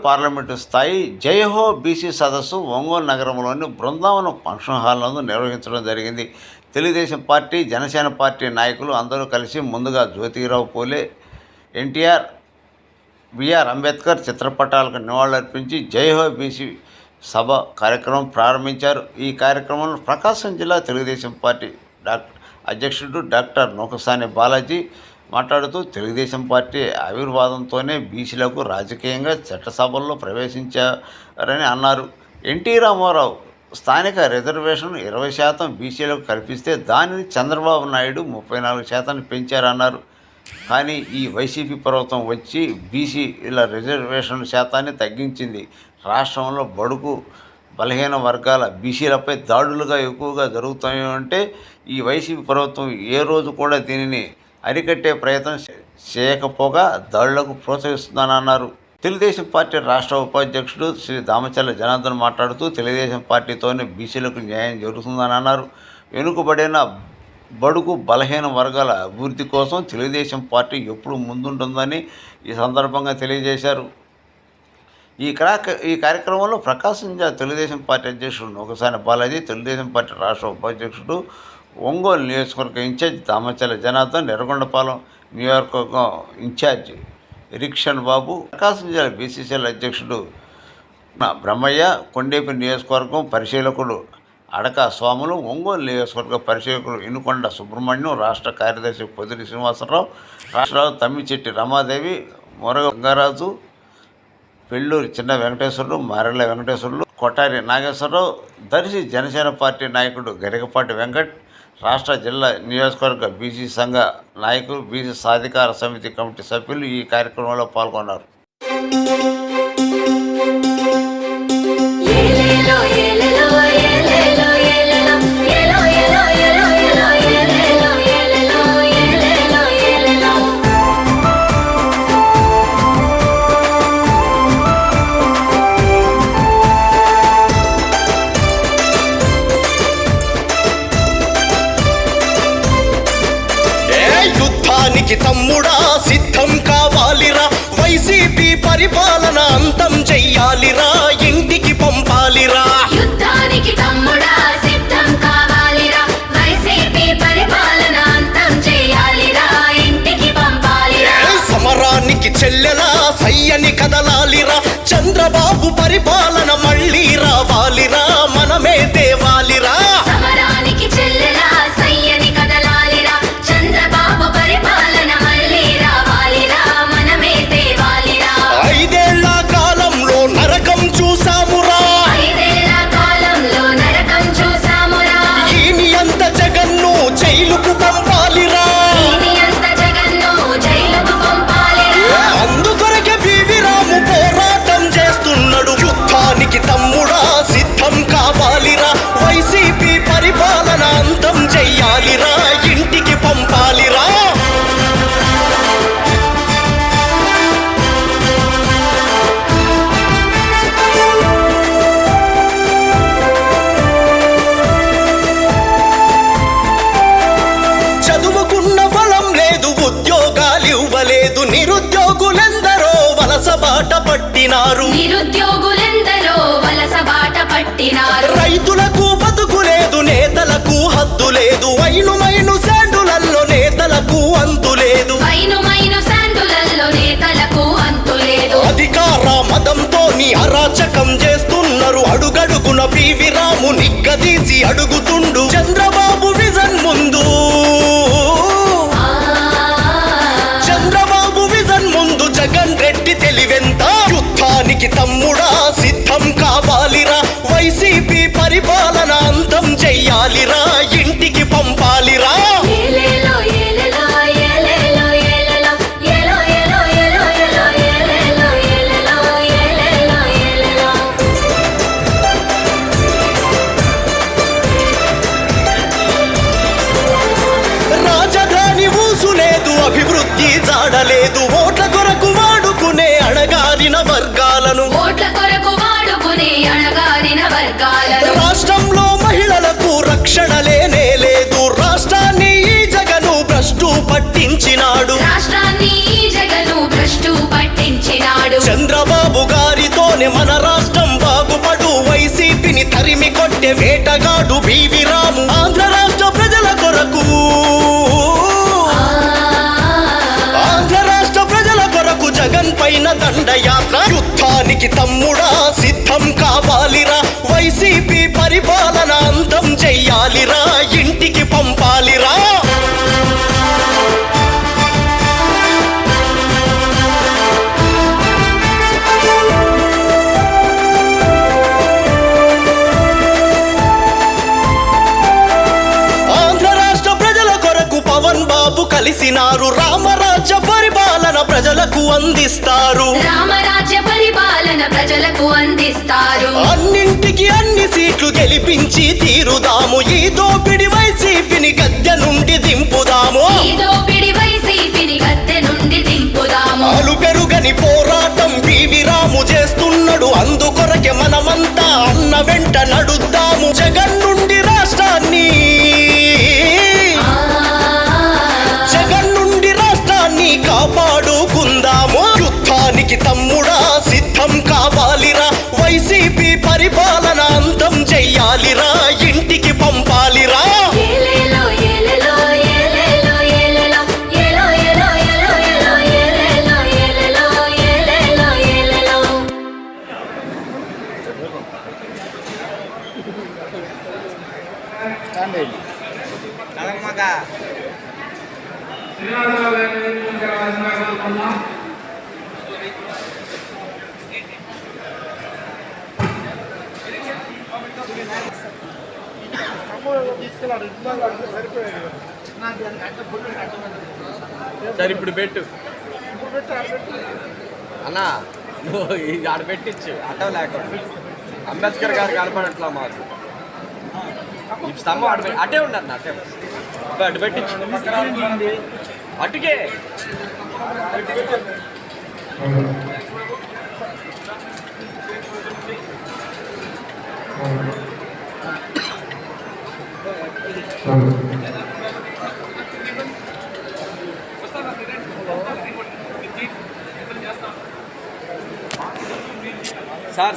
Parliament స్థాయి జయహో BC సదస్సు ఒంగోలు నగరంలోని బృందావనం ఫంక్షన్ హాల్ నందు నిర్వహించడం జరిగింది. తెలుగుదేశం పార్టీ, జనసేన పార్టీ నాయకులు అందరూ కలిసి ముందుగా జ్యోతిరావు పూలే, ఎన్టీఆర్, బిఆర్ అంబేద్కర్ చిత్రపటాలకు నివాళులర్పించి జయహో బీసీ సభ కార్యక్రమం ప్రారంభించారు. ఈ కార్యక్రమంలో ప్రకాశం జిల్లా తెలుగుదేశం పార్టీ అధ్యక్షుడు డాక్టర్ నూకసాని బాలాజీ మాట్లాడుతూ, తెలుగుదేశం పార్టీ ఆవిర్వాదంతోనే బీసీలకు రాజకీయంగా చట్టసభల్లో ప్రవేశించారని అన్నారు. ఎన్టీ రామారావు స్థానిక రిజర్వేషన్ 20% బీసీలకు కల్పిస్తే దానిని చంద్రబాబు నాయుడు 34% పెంచారన్నారు. కానీ ఈ వైసీపీ ప్రభుత్వం వచ్చి బీసీల రిజర్వేషన్ శాతాన్ని తగ్గించింది. రాష్ట్రంలో బడుగు బలహీన వర్గాల బీసీలపై దాడులుగా ఎక్కువగా జరుగుతాయంటే ఈ వైసీపీ ప్రభుత్వం ఏ రోజు కూడా దీనిని అరికట్టే ప్రయత్నం చేయకపోగా దాడులకు ప్రోత్సహిస్తుందని అన్నారు. తెలుగుదేశం పార్టీ రాష్ట్ర ఉపాధ్యక్షుడు శ్రీ దామచర్ల జనార్దన్ మాట్లాడుతూ, తెలుగుదేశం పార్టీతోనే బీసీలకు న్యాయం జరుగుతుందని అన్నారు. వెనుకబడిన బడుగు బలహీన వర్గాల అభివృద్ధి కోసం తెలుగుదేశం పార్టీ ఎప్పుడు ముందుంటుందని ఈ సందర్భంగా తెలియజేశారు. ఈ కార్యక్రమంలో ప్రకాశం జిల్లా తెలుగుదేశం పార్టీ అధ్యక్షుడు నూకసాని బాలాజీ, తెలుగుదేశం పార్టీ రాష్ట్ర ఉపాధ్యక్షుడు, ఒంగోలు నియోజకవర్గ ఇన్ఛార్జ్ దామచర్ల జనార్దన్, నెరగొండపాలెం నియోజకవర్గం ఇన్ఛార్జ్ రిక్షన్ బాబు, ప్రకాశం జిల్లా బీసీసీఎల్ అధ్యక్షుడు బ్రహ్మయ్య, కొండేపి నియోజకవర్గం పరిశీలకుడు అడక స్వాములు, ఒంగోలు నియోజకవర్గ పరిశీలకులు ఇనుకొండ సుబ్రహ్మణ్యం, రాష్ట్ర కార్యదర్శి పొదిలి శ్రీనివాసరావు, రాష్ట్ర తమ్మిచెట్టి రమాదేవి, మొరగ గంగారాజు, పెళ్ళూరి చిన్న వెంకటేశ్వరులు, మారెళ్ళ వెంకటేశ్వరులు, కొట్టారి నాగేశ్వరరావు, దర్శి జనసేన పార్టీ నాయకుడు గరికపాటి వెంకట్, రాష్ట్ర జిల్లా నియోజకవర్గ బీసీ సంఘ నాయకులు, బీసీ సాధికార సమితి కమిటీ సభ్యులు ఈ కార్యక్రమంలో పాల్గొన్నారు. తమ్ముడా సిద్ధం కావాలిరా, వైసీపీ పరిపాలన అంతం చెయ్యాలిరా, ఇంటికి పంపాలిరా. యుద్ధానికి తమ్ముడా సిద్ధం కావాలిరా, వైసీపీ పరిపాలన అంతం చెయ్యాలిరా, ఇంటికి పంపాలిరా. సమరానికి చెల్లెలా సయ్యని కదలాలిరా, చంద్రబాబు పరిపాలన మళ్ళీ రావాలిరా, మనమే తేవాలిరా. సమరానికి చెల్లెలా సయ్యని కదలాలిరా, చంద్రబాబు పరిపాలన మళ్ళీ రావాలిరా, మనమే తేవాలిరా. 5 ఏళ్ల కాలంలో నరకం చూసామురా, 5 ఏళ్ల కాలంలో నరకం చూసామురా, ఈ నియంత జగన్ను జైలుకు పంపాలిరా, ఈ నియంత జగన్ను జైలుకు పంపాలిరా. అందుకొరకే బివి రాము పోరాటం చేస్తున్నాడు. యుద్ధానికి తమ్ముడా సిద్ధం కావాలిరా, వైసీపీ పరిపాలన అంతం చెయ్యాలిరా, ఇంటికి పంపాలిరా. చదువుకున్న ఫలం లేదు, ఉద్యోగాలు ఇవ్వలేదు, నిరుద్యోగులెందరో వలస బాట పట్టినారు, నిరుద్యోగులెందరో వలస బాట పట్టినారు. రైతులకు బతుకు లేదు, నేతలకు హద్దు లేదు, వైను శాండులల్లో నేతలకు అంతు లేదు, వైను శాండులల్లో నేతలకు అంతు లేదు. అధికార మదంతో నీ అరాచకం చేస్తున్నారు, అడుగడుగున పివి రాము నిగ్గదీసి అడుగుతుండు, చంద్రబాబు విజన్ ముందు, చంద్రబాబు విజన్ ముందు జగన్ రెడ్డి తెలివెంత. యుద్ధానికి తమ్ముడా సిద్ధం కావాలిరా, వైసీపీ పరిపాలన అంతం చెయ్యాలిరా, ఇంటికి పంపాలిరా. ఏలేలో ఏలేలో ఏలేలో ఏలేలో ఏలో ఏలో ఏలో ఏలో ఏలేలో ఏలేలో ఏలేలో ఏలేలో. రాజధాని ఊసులేదు, అభివృద్ధి జాడలేదు, ఓట్ల కొరకు వాడుకునే అణగారిన వర్గాలను, ఓట్ల కొరకు వాడుకునే అణగారిన వర్గాలను. రాష్ట్రంలో మహిళలకు రక్షణ లేనే లేదు, రాష్ట్రాన్ని ఈ జగను భ్రష్టు పట్టించినాడు, రాష్ట్రాన్ని ఈ జగను భ్రష్టు పట్టించినాడు. చంద్రబాబు గారితో తరిమి కొట్టే వేటగాడు బివి రాము ఆంధ్ర రాష్ట్ర ప్రజల కొరకు ఆంధ్ర రాష్ట్ర ప్రజల కొరకు జగన్ పైన దండయాత్ర యుద్ధానికి తమ్ముడా సిద్ధం కావాలిరా వైసీపీ పరిపాలన అంతం చెయ్యాలిరా ఇంటికి పంపాలిరా పవన్ బాబు కలిసినారు రామరాజ్య పరిపాలన ప్రజలకు అందిస్తారు రామరాజ్య పరిపాలన ప్రజలకు అందిస్తారు అన్నింటికి అన్ని సీట్లు గెలిపించి తీరుదాము ఈ దోపిడి వైసీపీని గద్దె నుండి దింపుదాము ఈ దోపిడి వైసీపీని గద్దె నుండి దింపుదాము అలు పెరుగని పోరాటం బివి రాము చేస్తున్నాడు అందుకొరకే మనమంతా అన్న వెంట నడుద్దాము జగన్ నుండి రాష్ట్రాన్ని కాపాడుకుందాము యుద్ధానికి తమ్ముడా సిద్ధం కావాలిరా వైసీపీ పరిపాలన అంతం చెయ్యాలిరా ఇంటికి పంపాలిరా ఏలేలో ఏలేలో ఏలేలో ఏలేలో ఏలో ఏలో ఏలో ఏలో ఏలేలో ఏలేలో ఏలేలో ఏలేలో సరే ఇప్పుడు పెట్టు అన్నా నువ్వు ఇది ఆడ పెట్టించు అటో లేకుండా అంబేద్కర్ గారు కనపడట్లా మాకు ఈ స్తంభం అటే ఉండన్న అటే అటు పెట్టించు అటుకే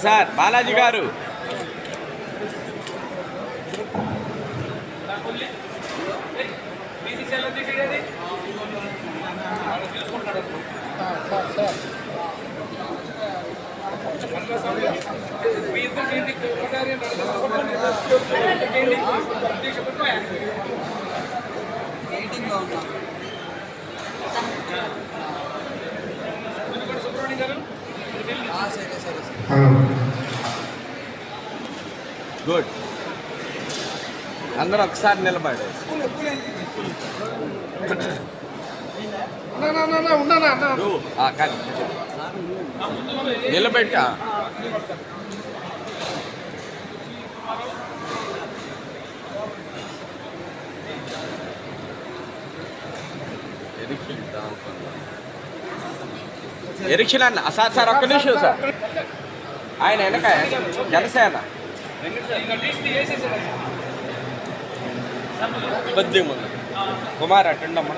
సార్ బాలాజీ గారు గుడ్ అందరూ ఒకసారి నిలబడి నిలబెట్టా ఎరిక్షన్ అన్న సార్ ఒక్క నిమిషం సార్ ఆయన వెనక జనసేన కొద్ది ముందు కుమార్ అటెండమ్మా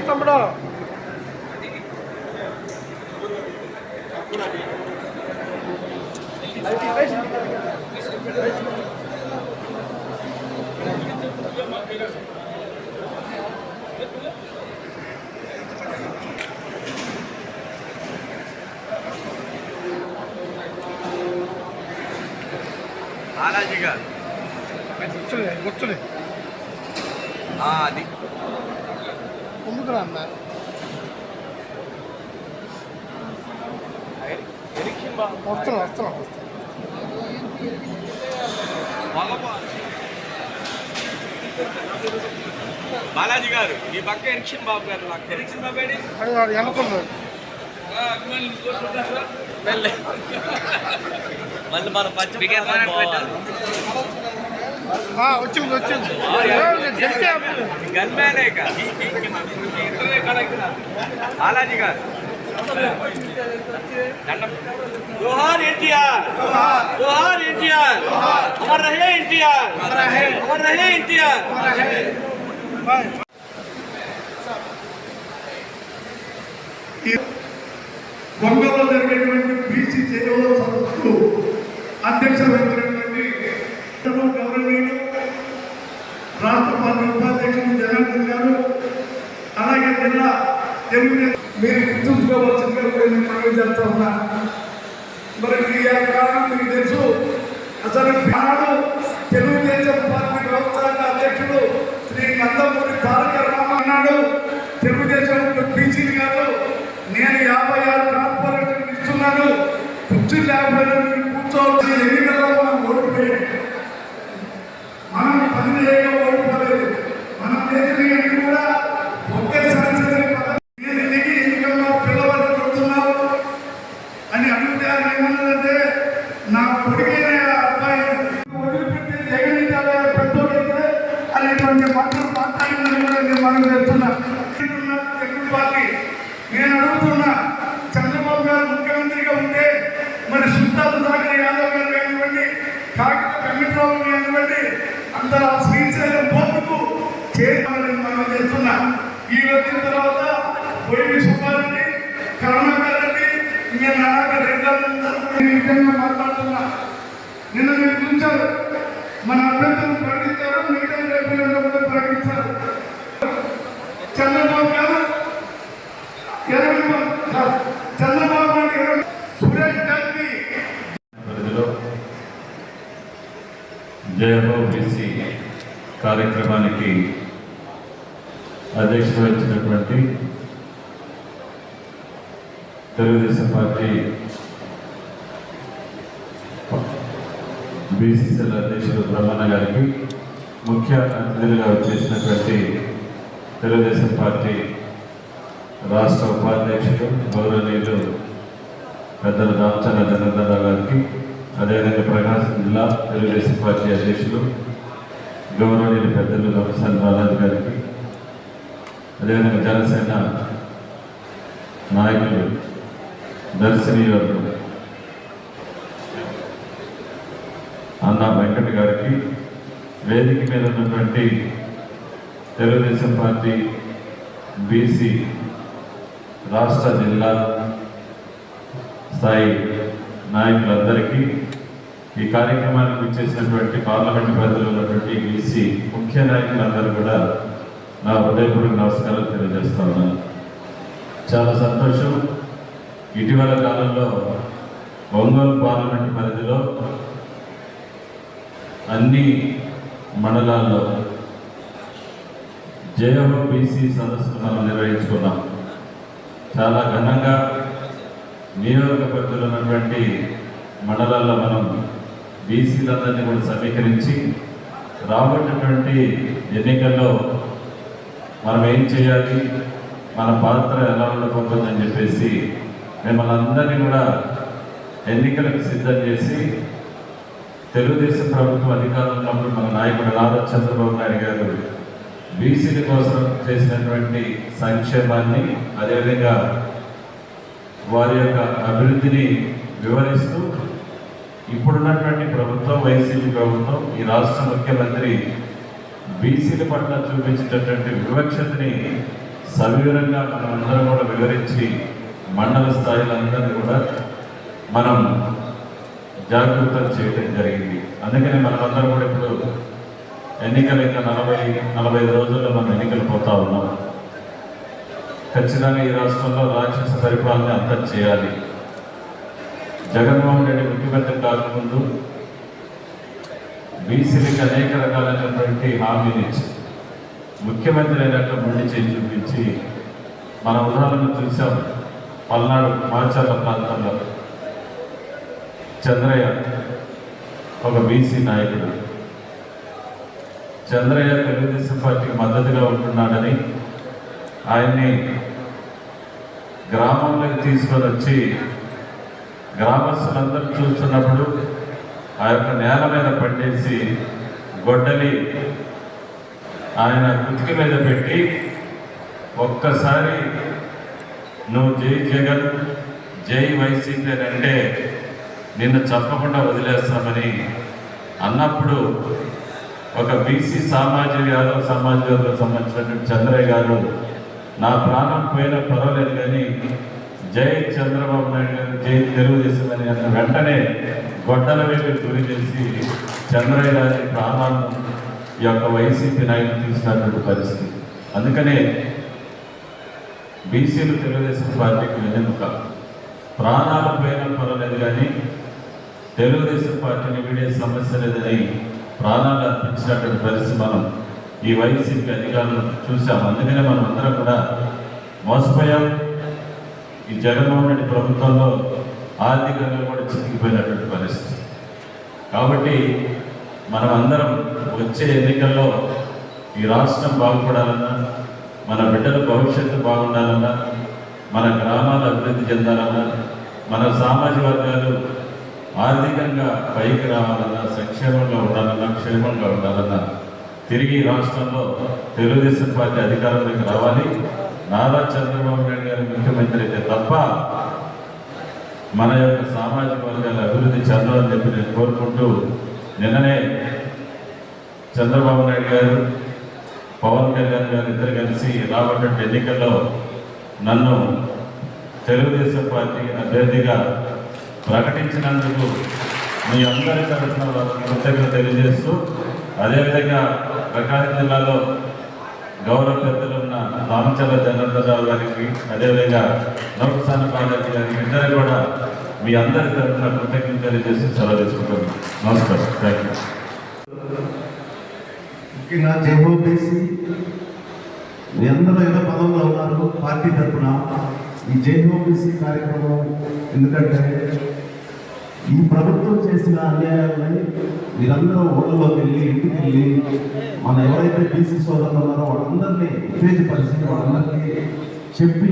తమ్ముడు బాలాజీ గారు కూర్చోలే అది ముందుకు రా అన్న వస్తున్నా బాలాజీ గారు ఈ పక్క ఎరిక్షన్ బాబు గారు నాకు ఎరిక్షన్ బాబు అనుకున్నాడు మళ్ళీ మన పచ్చి వచ్చింది గన్మ్యానే బాలాజీ గారు जोहार एनटीआर, जोहार एनटीआर, अमर रहे एनटीआर, अमर रहे एनटीआर। ఒంగోలులో జరిగేటువంటి బీసీ జేఏఓ సదస్సుకు అధ్యక్షత వహించినటువంటి గౌరవనీయులు రాష్ట్ర పార్టీ ఉపాధ్యక్షులు జనార్దన్ గారు, అలాగే జిల్లా తెలుగుదేశం మీరు గుర్తుంచుకోవాల్సిందిగా కూడా నేను మనవి చేస్తా ఉన్నా. మరి మీ కారణం మీకు తెలుసు. అసలు నాడు తెలుగుదేశం పార్టీ వ్యవస్థాపక అధ్యక్షుడు శ్రీ నందమూరి తారక రామారావు అన్నాడు, తెలుగుదేశం బీసీలు కాదు, నేను 56 కార్పొరేషన్ ఇస్తున్నాను, కుర్చీ లేకపోయినా మీరు కూర్చోవచ్చు. ఎన్నికల్లో మనం ఓడిపోయాం, మనం 10 ఓడిపోలేదు. మనం చేసినవి కూడా ఒకేసారి ఎన్నికల్లో పిల్లవాళ్ళు కొడుతున్నారు అని అడిగితే ఆయన ఏమన్నారంటే, నా కొడుకైన అబ్బాయి వదిలిపెట్టి జగన్ పెద్దోడైతే అనేటువంటి మాటలు మాట్లాడిందని కూడా నేను మనం చేస్తున్నా. తెలుగు పార్టీ నేను అడుగుతున్నా, చంద్రబాబు గారు ముఖ్యమంత్రిగా ఉంటే మరి సుల్తాన్ సాగర్ యాదవ్ గారు కానివ్వండి, కాకిత వెంకట్రావు కానివ్వండి, అందరూ ఆ శ్రీశైలం బోర్డుకు చేయాలని మనం చేస్తున్నా. ఈ వచ్చిన తర్వాత వైవి సుబ్బారెడ్డి, కరుణాకర్ రెడ్డి, ఇంకా నారాయణ రెడ్డి మాట్లాడుతున్నా. నిన్న మీరు చూశారు, మన అభ్యర్థులు ప్రకటించారు, మిగతా రేపు ప్రకటించారు. చంద్రబాబు గారు 20 చంద్రబాబు నాయుడు సురేష్ గారికి జయహో బీసీ కార్యక్రమానికి అధ్యక్షత వహించినటువంటి తెలుగుదేశం పార్టీ బీసీసీఎల్ అధ్యక్షుడు బ్రహ్మన్న గారికి, ముఖ్య అతిథులుగా వచ్చేసినటువంటి తెలుగుదేశం పార్టీ రాష్ట్ర ఉపాధ్యక్షుడు గౌరవనీయులు పెద్దల దామచర్ల జనార్దన్ రావు గారికి, అదేవిధంగా ప్రకాశం జిల్లా తెలుగుదేశం పార్టీ అధ్యక్షులు గౌరవనీయులు పెద్దలు రంసాన్ బాలాజీ గారికి, అదేవిధంగా జనసేన నాయకులు దర్శనీయులు అన్న వెంకట గారికి, వేదిక మీద ఉన్నటువంటి తెలుగుదేశం పార్టీ బీసీ రాష్ట్ర జిల్లా స్థాయి నాయకులందరికీ, ఈ కార్యక్రమానికి ఇచ్చేసినటువంటి పార్లమెంటు పరిధిలో ఉన్నటువంటి బీసీ ముఖ్య నాయకులందరూ కూడా నా హృదయపూర్వక నమస్కారాలు తెలియజేస్తా ఉన్నాను. చాలా సంతోషం. ఇటీవల కాలంలో ఒంగోలు పార్లమెంటు పరిధిలో అన్ని మండలాల్లో జేఎఫ్ బీసీ సదస్సును మనం నిర్వహించుకున్నాం. చాలా ఘనంగా నియోజకవర్గంలో ఉన్నటువంటి మండలాల్లో మనం బీసీలందరినీ కూడా సమీకరించి రాబోయేటువంటి ఎన్నికల్లో మనం ఏం చేయాలి, మన పాత్ర ఎలా ఉండబోతుందని చెప్పేసి మిమ్మల్ని అందరినీ కూడా ఎన్నికలకు సిద్ధం చేసి, తెలుగుదేశం ప్రభుత్వం అధికారంలో ఉన్నప్పుడు మన నాయకుడు నారా చంద్రబాబు నాయుడు గారు బీసీల కోసం చేసినటువంటి సంక్షేమాన్ని, అదేవిధంగా వారి యొక్క అభివృద్ధిని వివరిస్తూ, ఇప్పుడున్నటువంటి ప్రభుత్వం వైసీపీ ప్రభుత్వం, ఈ రాష్ట్ర ముఖ్యమంత్రి బీసీల పట్ల చూపించేటటువంటి వివక్షతని సవివరంగా మనం అందరం కూడా వివరించి మండల స్థాయిలో అందరినీ కూడా మనం జాగృతం చేయడం జరిగింది. అందుకని మనమందరం కూడా ఇప్పుడు ఎన్నికలు ఇంకా 40-45 రోజుల్లో మనం ఎన్నికలు పోతా ఉన్నాం. ఖచ్చితంగా ఈ రాష్ట్రంలో రాక్షస పరిపాలన అంతం చేయాలి. జగన్మోహన్ రెడ్డి ముఖ్యమంత్రి కాకముందు బీసీలకు అనేక రకాలైనటువంటి హామీలు ఇచ్చి ముఖ్యమంత్రి అయినట్టు ముండి చేసి చూపించి మన ఉదాహరణ చూసాం. పల్నాడు మాచర్ల ప్రాంతంలో చంద్రయ్య ఒక బీసీ నాయకుడు. చంద్రయ్య తెలుగుదేశం పార్టీకి మద్దతుగా ఉంటున్నాడని ఆయన్ని గ్రామంలోకి తీసుకొని వచ్చి గ్రామస్తులందరూ చూస్తున్నప్పుడు ఆ యొక్క నేల మీద పట్టేసి గొడ్డలి ఆయన కుతికి మీద పెట్టి ఒక్కసారి నువ్వు జై జగన్ జై వైసీపీ అని అంటే నిన్ను చెప్పకుండా వదిలేస్తామని అన్నప్పుడు ఒక బీసీ యాదవ్ సమాజంలో సంబంధించినటువంటి చంద్రయ్య గారు నా ప్రాణం పోయినా పర్వాలేదు కానీ జై చంద్రబాబు నాయుడు గారు జై తెలుగుదేశం అని అన్న వెంటనే గొడ్డల వైపు గురి చేసి చంద్రయ్య గారి ప్రాణాలను ఈ యొక్క వైసీపీ నాయకులు తీసినటువంటి పరిస్థితి. అందుకనే బీసీలు తెలుగుదేశం పార్టీకి వెన్నెముక. ప్రాణాలు పోయినా పర్వాలేదు కానీ తెలుగుదేశం పార్టీని వీడే సమస్య లేదని ప్రాణాలు అర్పించినటువంటి పరిస్థితి మనం ఈ వైసీపీ అధికారులు చూసాం. అందుకనే మనం అందరం కూడా మోసపోయాం. ఈ జగన్మోహన్ రెడ్డి ప్రభుత్వంలో ఆర్థికంగా కూడా చితికిపోయినటువంటి పరిస్థితి. కాబట్టి మనం అందరం వచ్చే ఎన్నికల్లో ఈ రాష్ట్రం బాగుపడాలన్నా, మన బిడ్డల భవిష్యత్తు బాగుండాలన్నా, మన గ్రామాలు అభివృద్ధి చెందాలన్నా, మన సామాజిక వర్గాలు ఆర్థికంగా పైకి రావాలన్నా, సంక్షేమంగా ఉండాలన్నా, క్షేమంగా ఉండాలన్నా తిరిగి రాష్ట్రంలో తెలుగుదేశం పార్టీ అధికారంలోకి రావాలి. నారా చంద్రబాబు నాయుడు గారు ముఖ్యమంత్రి అయితే తప్ప మన యొక్క సామాజిక వర్గాల అభివృద్ధి చెందాలని చెప్పి నేను కోరుకుంటూ, నిన్ననే చంద్రబాబు నాయుడు గారు పవన్ కళ్యాణ్ గారు ఇద్దరు కలిసి రాబట్టే ఎన్నికల్లో నన్ను తెలుగుదేశం పార్టీ అభ్యర్థిగా ప్రకటించినందుకు మీ అందరి తరఫున కృతజ్ఞత తెలియజేస్తూ, అదేవిధంగా ప్రకాశం జిల్లాలో గౌరవ పెద్దలు ఉన్న రామచంద్ర జనార్దనరావు గారికి, అదేవిధంగా నౌకసాన బాలాజీ గారికి ఇద్దరు కూడా మీ అందరి తరఫున కృతజ్ఞత తెలియజేసి సెలవు తీసుకుంటున్నాను. నమస్కారం. Thank you. ముఖ్యంగా జైహోబీసీ మీ అందరూ ఏదో పదంలో ఉన్నారు పార్టీ తరఫున. ఈ జైహోబీసీ కార్యక్రమం ఎందుకంటే ఈ ప్రభుత్వం చేసిన అన్యాయాలని మీరందరూ ఊళ్ళలోకి వెళ్ళి ఇంటికి వెళ్ళి మన ఎవరైతే బీసీ సోదరులు ఉన్నారో వాళ్ళందరినీ ఉత్తేజపరిచి వాళ్ళందరికీ చెప్పి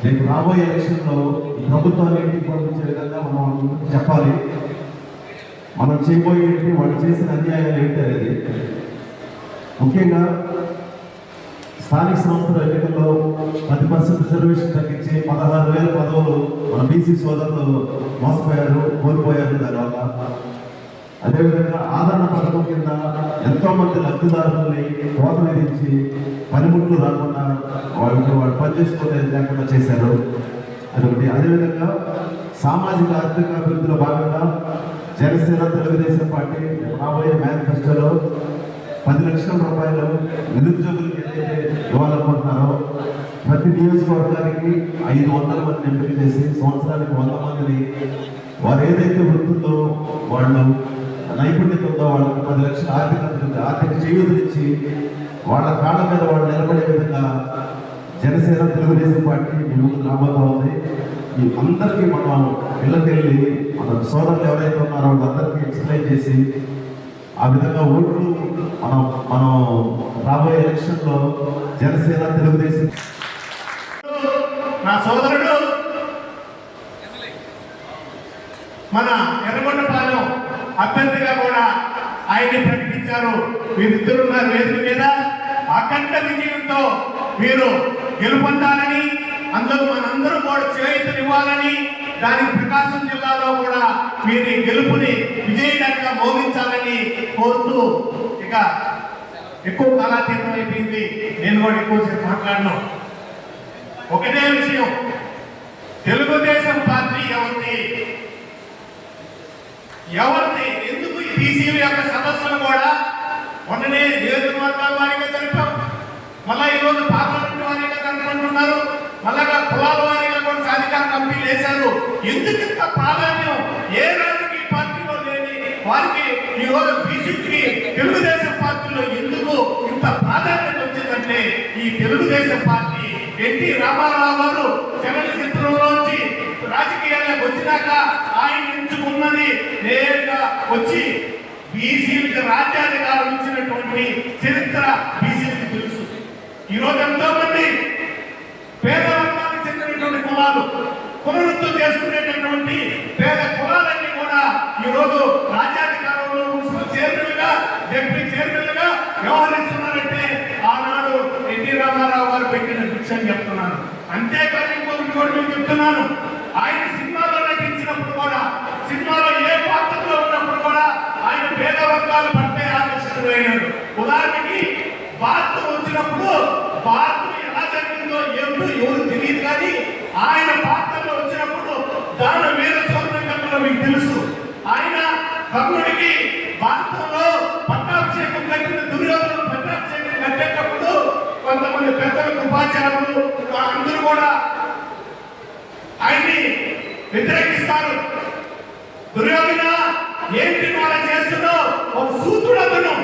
రేపు రాబోయే ఎలక్షన్లో ఈ ప్రభుత్వాన్ని ఇంటికి పంపించే విధంగా మనం చెప్పాలి. మనం చేయబోయేది వాళ్ళు చేసిన అన్యాయాలు ఏంటి అనేది. ముఖ్యంగా స్థానిక సంస్థల ఎన్నికల్లో 10% రిజర్వేషన్ తగ్గించి 16,000 పదవులు మన బీసీ సోదరులు మోసపోయారు, కోల్పోయారు. దానివల్ల అదేవిధంగా ఆదరణ పథకం కింద ఎంతోమంది లబ్ధిదారులని కోత విధించి పనిముట్లు రాకుండా వాళ్ళు పనిచేసుకోవడం లేకుండా చేశారు. అదొకటి. అదేవిధంగా సామాజిక ఆర్థిక అభివృద్ధిలో భాగంగా జనసేన తెలుగుదేశం పార్టీ రాబోయే మేనిఫెస్టోలో 10 లక్షల రూపాయలు నిరుద్యోగులకు ఏదైతే ఇవ్వాలనుకుంటున్నారో ప్రతి నియోజకవర్గానికి 500 మందిని ఎంపిక చేసి సంవత్సరానికి 100 మందిని వారు ఏదైతే వృత్తుల్లో వాళ్ళు నైపుణ్యత ఉందో వాళ్ళకి 10 లక్షల ఆర్థిక చేయూతనిచ్చి వాళ్ళ కాళ్ళ మీద వాళ్ళు నిలబడే విధంగా జనసేన తెలుగుదేశం పార్టీ మీ ముందు రాబోతా ఉంది. ఈ అందరికీ మనం ఇళ్ళకి వెళ్ళి మన సోదరులు ఎవరైతే ఉన్నారో వాళ్ళందరికీ ఎక్స్ప్లెయిన్ చేసి ఆ విధంగా ఓట్లు మనం రాబోయే ఎలక్షన్లో జనసేన తెలుగుదేశం. నా సోదరుడు మన ఎర్రగొండపాలెం అభ్యర్థిగా కూడా ఆయన్ని ప్రకటించారు. వీరిద్దరున్నారు వేదిక మీద. అఖండ విజయంతో మీరు గెలుపొందాలని, మనందరూ కూడా చేయూతనివ్వాలని, దానికి ప్రకాశం జిల్లాలో కూడా మీరు గెలుపుని విజయవంతంగా మోగించాలని కోరుతూ, ఇక ఎక్కువ కాలాతీతం అయిపోయింది, నేను కూడా ఎక్కువసేపు మాట్లాడను. ఒకటే విషయం, తెలుగుదేశం పార్టీ ఎవరిది ఎందుకు ఈ బీసీల యొక్క సదస్సులు కూడా మొన్ననే నియోజకవర్గాల వారీగా జరిపాం, మళ్ళా ఈరోజు పార్లమెంట్ వారీగా జరుపుకుంటున్నారు, మళ్ళా కులాల వారీగా కూడా సాధికార కమిటీలు వేశారు. ఎందుకు ఇంత ప్రాధాన్యం? ఏ రాజకీయ పార్టీలో లేని వారికి ఈరోజు బీసీకి తెలుగుదేశం పార్టీలో ఎందుకు ఇంత ప్రాధాన్యత వచ్చిందంటే, ఈ తెలుగుదేశం పార్టీ ఎన్టీ రామారావు గారు చలనచిత్రంలోంచి రాజకీయాలకు వచ్చినాక ఆయన ఎంచుకున్నది నేరుగా వచ్చి బీసీలకు రాజ్యాధికారం ఇచ్చినటువంటి చరిత్ర బీసీలకు తెలుసు. ఈరోజు ఎంతో మంది పేద వర్గాలకు చెందినటువంటి కులాలు పునరుద్ధరణ చేసుకునేటటువంటి పేద కులాలన్నీ కూడా ఈరోజు రాజ్యాధికారంలో మున్సిపల్ చైర్మన్లుగా, డిప్యూటీ చైర్మన్లుగా వ్యవహరిస్తున్నారంటే ఆనాడు ఎన్టీ రామారావు గారు పెట్టిన భిక్ష చెప్తున్నాను. అంతేకాదు ఇంకొకటి కూడా నేను చెప్తున్నాను, ఆయన సినిమాలో నటించినప్పుడు కూడా, సినిమాలో ఏ పాత్రలో ఉన్నప్పుడు కూడా ఆయన పేద వర్గాల పట్ల ఆకర్షితులైనాడు. ఉదాహరణకి భారత్ వచ్చినప్పుడు భారత్ ఎలా జరిగిందో ఎవరు తెలియదు, కానీ ఆయన పాత్రలో వచ్చినప్పుడు దాని మీద స్వర్ణంగా మీకు తెలుసు. ఆయన కర్ణుడికి భారతంలో పట్టాభిషేకం కట్టిన దుర్యోధన పట్టాభిషేకం కట్టేటప్పుడు కొంతమంది పెద్దలకు ఉపాధ్యాయులు అందరూ కూడా ఆయన్ని వ్యతిరేకిస్తారు. దుర్యోధన ఏంటి వాళ్ళ చేస్తున్నావు? ఒక సూత్రుడు అతను,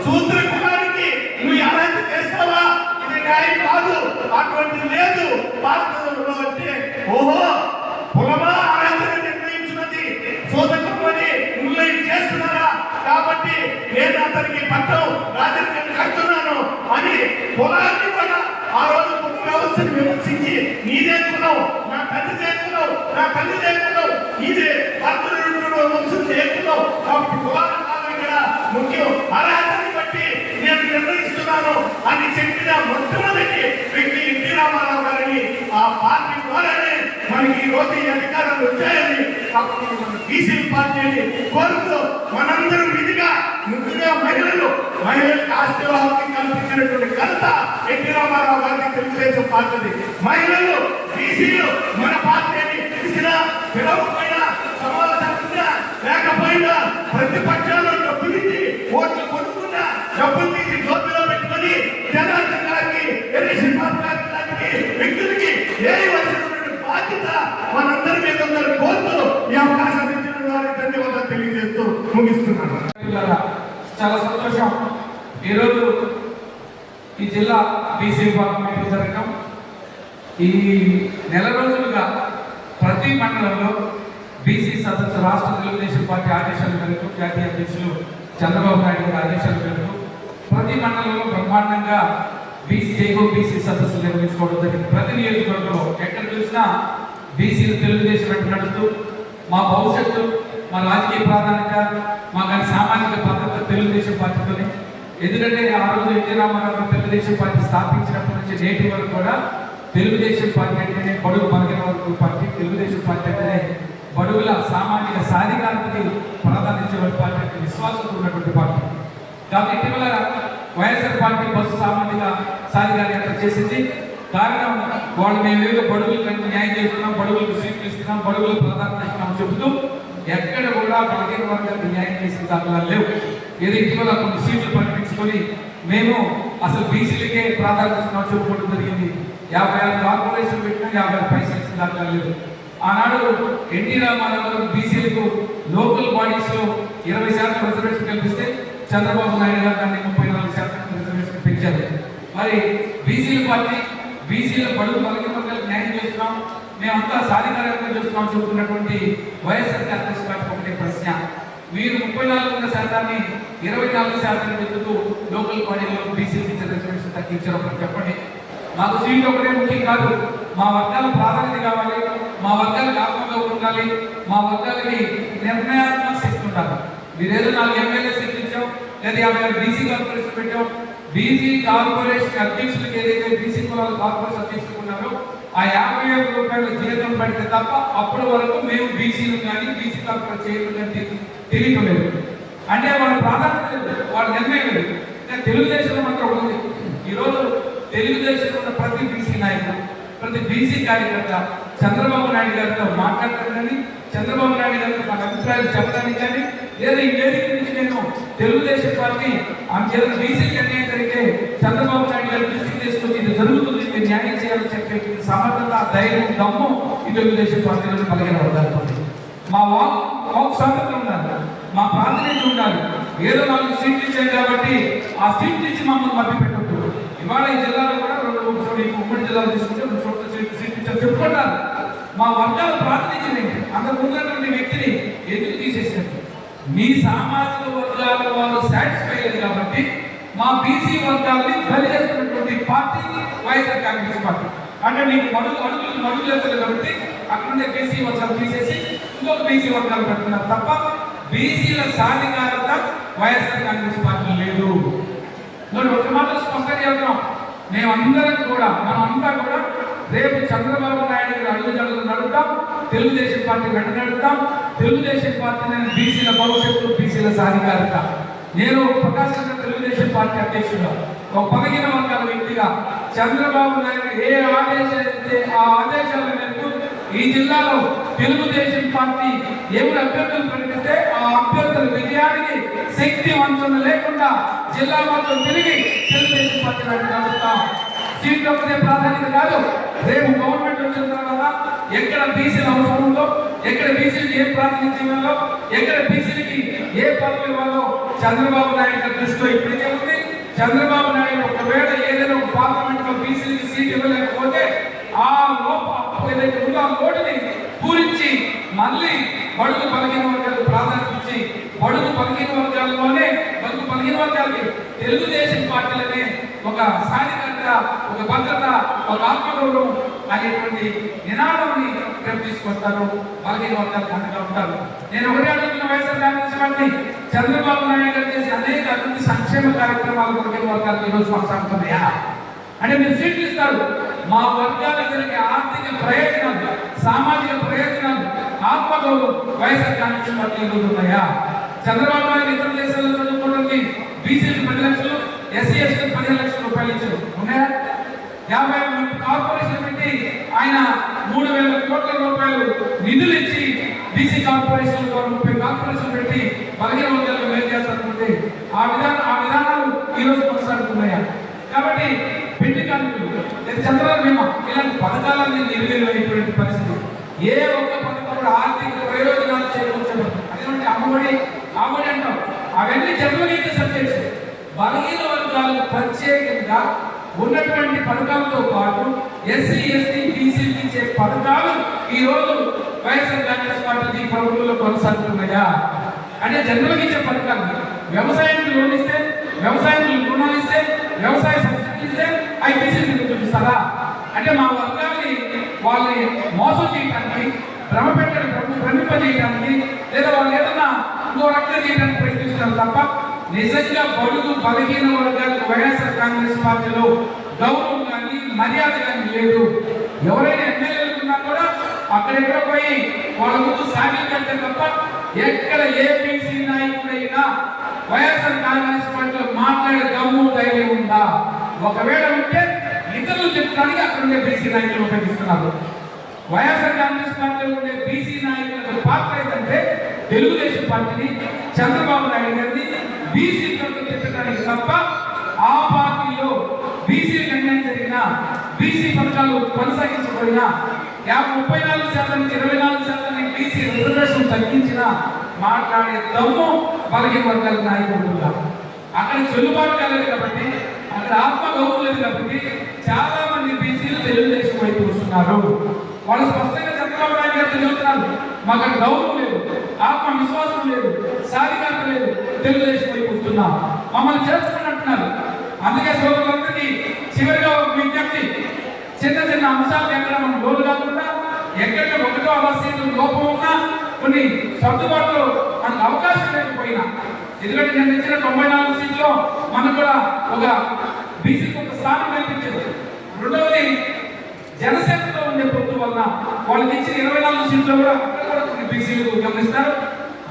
శూద్ర కులానికి నువ్వు ఎలా చేస్తావా? ఇది న్యాయం కాదు, అటువంటి లేదు భారతంలో అంటే ఓహో కులమా ఆరాధన నిర్ణయించున్నది శోధకుమని నిర్ణయం చేస్తున్నారా, కాబట్టి నేను అతనికి పట్టం రాజకీయం కడుతున్నాను అని కులాన్ని కూడా ఆ రోజు కుల వ్యవస్థను విమర్శించి నీదే కులం, నా తల్లి చేస్తున్నావు, నా తల్లి చేస్తున్నావు, నీదే భర్తలు వంశం చేస్తున్నావు, కాబట్టి కులాన్ని కాదు ఇక్కడ ముఖ్యం, అర్హతని బట్టి నేను నిర్ణయిస్తున్నాను అని చెప్పిన మొట్టమొదటి వ్యక్తి ఎన్టీ రామారావు గారిని. ఆ పార్టీ ద్వారానే మనకి ఈ రోజు ఈ అధికారాలు వచ్చాయని మన బీసీ పార్టీని కోరుతూ మనందరం విధిగా ముఖ్యంగా మహిళలకు ఆస్తివాహం కల్పించినటువంటి ఘనత ఎన్టీ రామారావు గారికి తెలుగుదేశం పార్టీ. మహిళలు బీసీలు మన పార్టీని తెలిసిన పిలవకపోయినా సమావేశంగా లేకపోయినా ప్రతిపక్షాలను డబ్బులిచ్చి ఓట్లు కొనుక్కున్నా డబ్బులు తీసి జోబులో పెట్టుకొని జనార్దన్ గారికి ఎన్ఎస్ఎన్ గారికి వ్యక్తులకి ఏవలసినటువంటి బాధ్యత మనందరి మీద ఉందని కోరుతూ ఈ అవకాశం ఇచ్చిన వారికి ధన్యవాదాలు తెలియజేస్తూ ముగిస్తున్నాను. చాలా సంతోషం. ఈరోజు ఈ జిల్లా బీసీ విభాగం మీటింగ్ జరగడం, ఈ నెల రోజులుగా ప్రతి మండలంలో బీసీ సదస్సు రాష్ట్ర తెలుగుదేశం పార్టీ ఆదేశాల మేరకు, జాతీయ అధ్యక్షులు చంద్రబాబు నాయుడు గారి ఆదేశాల మేరకు ప్రతి మండలంలో బ్రహ్మాండంగా బీసీ సదస్సులు నిర్వహించుకోవడం జరిగింది. ప్రతి నియోజకవర్గంలో ఎక్కడ చూసినా బీసీలు తెలుగుదేశం వెంట నడుస్తూ మా భవిష్యత్తు, మా రాజకీయ ప్రాధాన్యత, మా కానీ సామాజిక భద్రత తెలుగుదేశం పార్టీతోనే. ఎందుకంటే ఆ రోజు ఎన్టీ రామారావు తెలుగుదేశం పార్టీ స్థాపించినప్పటి నుంచి నేటి వరకు కూడా తెలుగుదేశం పార్టీ అంటేనే బడుగు బలహీన వర్గాల పార్టీ, తెలుగుదేశం పార్టీ అంటేనే బడుగుల సామాజిక సాధికారతకి ప్రాధాన్యత పార్టీ అంటే విశ్వాసంతో ఉన్నటువంటి పార్టీ. కాబట్టి ఇటీవల వైఎస్ఆర్ పార్టీ బస్సు సామాజిక సాధికారత చేసింది. కారణం వాళ్ళు మేమేదో బడుగులకు న్యాయం చేస్తున్నాం, బడుగులకు సీట్లు ఇస్తున్నాం, బడుగులకు ప్రాధాన్యత ఇస్తున్నాం చెబుతూ ఎక్కడ కూడా బలహీన వర్గాలకు న్యాయం చేసిన దాఖలాలు లేవు. ఏదో ఇటీవల కొన్ని సీట్లు ప్రకటించుకొని మేము అసలు బీసీలకే ప్రాధాన్యత ఇస్తున్నాం చెప్పుకోవడం జరిగింది. 56 కార్పొరేషన్ పెట్టినా 50 పైసలు ఇచ్చిన దాఖలాలు లేదు. ఆనాడు ఎన్టీ రామారావు బీసీలకు లోకల్ బాడీస్ లో 20% రిజర్వేషన్ కల్పిస్తే చంద్రబాబు నాయుడు గారు దాన్ని 34% రిజర్వేషన్ పెంచారు. మరి బీసీల పార్టీ బీసీల బడుగు బలహీన వర్గాలకు న్యాయం చేస్తున్నాం, మేమంతా సాధికారంగా చేస్తున్నాం చెబుతున్నటువంటి వైఎస్ఆర్ కాంగ్రెస్ పార్టీ ఒకటే ప్రశ్న, మీరు 34% 24% ఎందుకు లోకల్ బాడీలో బీసీలకు రిజర్వేషన్ తగ్గించారు చెప్పండి. మాకు సీట్లు ఒకటే ముఖ్యం కాదు, మా వర్గాల ప్రాధాన్యత కావాలి, మా వర్గాలకు ఆత్మగౌరవం ఉండాలి, మా వర్గాలకి నిర్ణయాత్మక శక్తి ఉండాలి. మీరేదో 4 ఎమ్మెల్యే సీట్లు ఇచ్చాం, లేదా 56 బీసీ కార్పొరేషన్ పెట్టాం. బీసీ కార్పొరేషన్ అధ్యక్షులకు ఏదైతే బీసీ కులాల కార్పొరేషన్ అధ్యక్షులు ఉన్నారో ఆ 50,000 రూపాయల జీతం పడితే తప్ప అప్పటి వరకు మేము బీసీలు కానీ బీసీ కార్పొరేషన్ చేయాలని తెలియటం లేదు. అంటే వాళ్ళ ప్రాధాన్యత లేదు, వాళ్ళ నిర్ణయం లేదు. తెలుగుదేశంలో మాత్రం ఉంది. ఈరోజు తెలుగుదేశంలో ఉన్న ప్రతి బీసీ నాయకుడు, ప్రతి బీసీ కార్యకర్త చంద్రబాబు నాయుడు గారితో మాట్లాడటం కానీ, చంద్రబాబు నాయుడు గారితో మన అభిప్రాయాలు చెప్పడానికి కానీ, లేదా ఈ వేదిక నుంచి నేను తెలుగుదేశం పార్టీ ఏదైనా బీసీకి అన్యాయం జరిగితే చంద్రబాబు నాయుడు గారి దృష్టికి తీసుకొచ్చి ఇది జరుగుతుంది, మీరు న్యాయం చేయాలని చెప్పే సమర్థత, ధైర్యం, దమ్ము ఈ తెలుగుదేశం పార్టీలో కలిగిన వర్గాలు. మా వాక్ స్వాతంత్రం ఉండాలి, మా ప్రాతినిధ్యం ఉండాలి. ఏదో 4 సీట్లు ఇచ్చాం కాబట్టి ఆ సీట్లు ఇచ్చి మమ్మల్ని మభ్య పెట్టద్దు. ఇవాళ ఈ జిల్లాలో కూడా 2 చోట్ల, ఉమ్మడి జిల్లాలో తీసుకుంటే 2 చోట్ల సీట్లు ఇచ్చారు చెప్పుకుంటారు. మా వర్గాల ప్రాతినిధ్యం ఏంటి? అంతకు ఉన్నటువంటి వ్యక్తిని ఎందుకు తీసేసారు? మీ సామాజిక వర్గాల వాళ్ళు సాటిస్ఫై అయ్యారు కాబట్టి మా బీసీ వర్గాలని బలి చేస్తున్నటువంటి పార్టీ వైఎస్ఆర్ కాంగ్రెస్ పార్టీ. అంటే మీకు మడుగులు లేదు కాబట్టి అక్కడ ఉండే బీసీ వర్గాలు తీసేసి ఇంకొక బీసీ వర్గాలు పెడుతున్నారు తప్ప బీసీల సాధికారత వైఎస్ఆర్ కాంగ్రెస్ పార్టీ లేదు. మరి ఒక మాట స్పష్టంగా చెప్తున్నాం, మేమందరం కూడా మనమంతా కూడా రేపు చంద్రబాబు నాయుడు గారు అడుగుజాడలు నడుపుతాం, తెలుగుదేశం పార్టీ వెంట నడుపుతాం. తెలుగుదేశం పార్టీ బీసీల భవిష్యత్తు, బీసీల సాధికారిత. నేను ప్రకాశంగా తెలుగుదేశం పార్టీ అధ్యక్షుడు, ఒక 15 వర్గాల వ్యక్తిగా చంద్రబాబు నాయుడు ఏ ఆదేశాలు ఇస్తే ఆ ఆదేశాల మేరకు ఈ జిల్లాలో తెలుగుదేశం పార్టీ ఎవరు అభ్యర్థులు ప్రకటిస్తే ఆ అభ్యర్థుల విజయానికి శక్తి వంచన లేకుండా జిల్లా మొత్తం తిరిగి తెలుగుదేశం పార్టీ నడుపుతాం. సీట్లు ఒకటే ప్రాధాన్యత కాదు. రేపు గవర్నమెంట్ వచ్చిన తర్వాత ఎక్కడ బీసీల అవసరం ఉందో, ఎక్కడ బీసీలకి ఏ ప్రాతినిధ్యం ఇవ్వాలో, ఎక్కడ బీసీలకి ఏ పదవి ఇవ్వాలో చంద్రబాబు నాయుడు గారి దృష్టిలో ఇప్పటికే ఉంది. చంద్రబాబు నాయుడు ఒకవేళ ఏదైనా ఒక పార్లమెంట్ లో బీసీలకి సీట్ ఇవ్వలేకపోతే ఆ ఏదైతే ఉందో ఆ లోటుని పూరించి మళ్ళీ బడుగు బలహీన వర్గాలకు ప్రాధాన్యత ఇచ్చి బడుగు బలహీన వర్గాల్లోనే బడుగు బలహీన వర్గాలకి తెలుగుదేశం పార్టీలనే ఒక సాధికారత, ఒక భద్రత, ఒక ఆత్మగౌరవం అనేటువంటి నినాదాన్ని ఇక్కడ తీసుకొస్తారు. బలహీన వర్గాలకు అండగా ఉంటారు. నేను ఒకటే అడుగుతున్న వైఎస్ఆర్ కాంగ్రెస్ పార్టీ చంద్రబాబు నాయుడు గారు చేసే అనేక అభివృద్ధి సంక్షేమ కార్యక్రమాలు బలహీన వర్గాలకు ఈరోజు కొనసాగుతున్నాయా అంటే మీరు సీట్లు ఇస్తారు. మా వర్గాలకు జరిగే ఆర్థిక ప్రయోజనాలు, సామాజిక ప్రయోజనాలు, ఆత్మగౌరవం వైఎస్ఆర్ కాంగ్రెస్ పార్టీ ఈరోజు ఉన్నాయా? చంద్రబాబు నాయుడు ఇతర దేశాల్లో చదువుకోవడానికి బీసీలకు 10 లక్షలు, ఎస్సీ ఎస్టీలకు 15 లక్షల రూపాయలు ఇచ్చారు. ఉన్నాయా? 50 కార్పొరేషన్ పెట్టి ఆయన 3,000 కోట్ల రూపాయలు నిధులు ఇచ్చి బీసీ కార్పొరేషన్ 30 కార్పొరేషన్ పెట్టి బలహీన వర్గాలకు మేలు చేస్తారనుకుంటే ఆ విధానాలు ఈరోజు కొనసాగుతున్నాయా? కాబట్టి పెళ్లి కానుకలు, చంద్రబాబు బీమా ఇలాంటి పథకాలన్నీ నిర్వీర్యమైనటువంటి పరిస్థితి. ఏ ఒక్క పథకం కూడా ఆర్థిక ప్రయోజనాలు చేకూర్చడం. అదేంటి అమ్మఒడి అంటాం, అవన్నీ జన్మనీతి సబ్జెక్ట్స్. బలహీన వర్గాలకు ప్రత్యేకంగా ఉన్నటువంటి పథకాలతో పాటు ఎస్సీ ఎస్టీ బీసీకి ఇచ్చే పథకాలు ఈ రోజు వైఎస్ఆర్ కాంగ్రెస్ పార్టీ ప్రభుత్వంలో కొనసాగుతున్నాయా అంటే జనరల్గా ఇచ్చే పథకాలు వ్యవసాయానికి లోన్ ఇస్తే, వ్యవసాయానికి రుణాలు ఇస్తే, వ్యవసాయ సబ్సిడీ ఇస్తే అవి బీసీకి చూపిస్తారా? అంటే మా వర్గాన్ని వాళ్ళని మోసం చేయడానికి, భ్రమింపజేయడానికి లేదా వాళ్ళు ఏదన్నా ఇంకో రకంగా చేయడానికి ప్రయత్నిస్తున్నారు తప్ప నిజంగా బడుగు బలహీన వర్గాలకు వైఎస్ఆర్ కాంగ్రెస్ పార్టీలో గౌరవం కానీ మర్యాద కానీ లేదు. ఎవరైనా ఎమ్మెల్యేలు ఉన్నా కూడా అక్కడెక్కడ పోయి వాళ్ళ ముందు సాగిలు కడితే తప్ప ఎక్కడ ఏ బీసీ నాయకుడైనా వైఎస్ఆర్ కాంగ్రెస్ పార్టీలో మాట్లాడే దమ్ము ధైర్యం ఉందా? ఒకవేళ ఉంటే ఇతరులు చెప్తానికి అక్కడ ఉండే బీసీ నాయకులు ఉపయోగిస్తున్నారు. వైఎస్ఆర్ కాంగ్రెస్ పార్టీలో ఉండే బీసీ నాయకులకు పాత్ర ఏంటంటే తెలుగుదేశం పార్టీని, చంద్రబాబు నాయుడు గారిని బీసీ పెట్టడానికి తప్ప ఆ పార్టీలో బీసీలకు అన్యాయం జరిగినా, బీసీ పథకాలు కొనసాగించబడినా, 34% నుంచి 24% బీసీ రిజర్వేషన్ తగ్గించిన మాట్లాడే దమ్ము బలహీన వర్గాల నాయకులు ఉన్నారు. అక్కడ చెల్లుబాటు కాలేదు కాబట్టి, అక్కడ ఆత్మగౌరవం లేదు కాబట్టి చాలా మంది బీసీలు తెలుగుదేశం వైపు వస్తున్నారు. వాళ్ళు స్పష్టంగా చంద్రబాబు నాయుడు గారు చెబుతున్నారు, మాకు అక్కడ గౌరవం లేదు, ఆత్మవిశ్వాసం లేదు, సాధికారత లేదు, తెలుగుదేశం వైపు వస్తున్నాం, మమ్మల్ని చేర్చుకుని అంటున్నారు. అందుకే సోదరులందరికీ చివరిగా విజ్ఞప్తి, చిన్న చిన్న అంశాలు ఎక్కడ మనం లోటు కాకుండా, ఎక్కడ 1వ అవసరం లోపం ఉన్నా, కొన్ని సర్దుబాట్లు మనకు అవకాశం లేకపోయినా, ఎందుకంటే నేను ఇచ్చిన 94 సీట్లో మనకు కూడా ఒక బీసీకి ఒక స్థానం కల్పించారు. రెండవది జనసేనలో ఉండే పొత్తు వల్ల వాళ్ళకి ఇచ్చిన 24 సీట్లు కూడా కొన్ని బీసీలు గమనిస్తారు.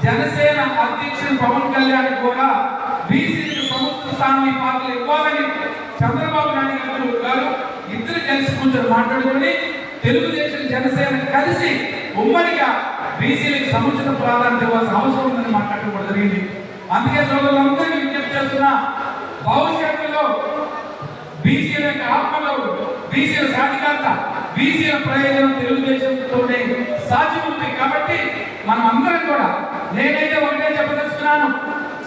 జనసేన అధ్యక్షుడు పవన్ కళ్యాణ్ కూడా బీసీలకు ప్రభుత్వ స్థానం ఈ పార్టీలు ఇవ్వాలని చంద్రబాబు నాయుడు గారు ఇద్దరు కలిసి కొంచెం మాట్లాడుకొని తెలుగుదేశం జనసేన కలిసి ఉమ్మడిగా బీసీలకు సముచిత ప్రాధాన్యత ఇవ్వాల్సిన అవసరం ఉందని మాట్లాడడం కూడా జరిగింది. అందుకే సోదరులందరికీ విజ్ఞప్తి చేస్తున్నా, భవిష్యత్తులో బీసీల యొక్క ఆత్మగౌరవం, బీసీల సాధికారత, బీసీల ప్రయోజనం తెలుగుదేశంతోనే సాధ్యమవుతాయి. కాబట్టి మనం అందరం కూడా, నేనైతే ఒకటే చెప్పదలుచుకున్నాను,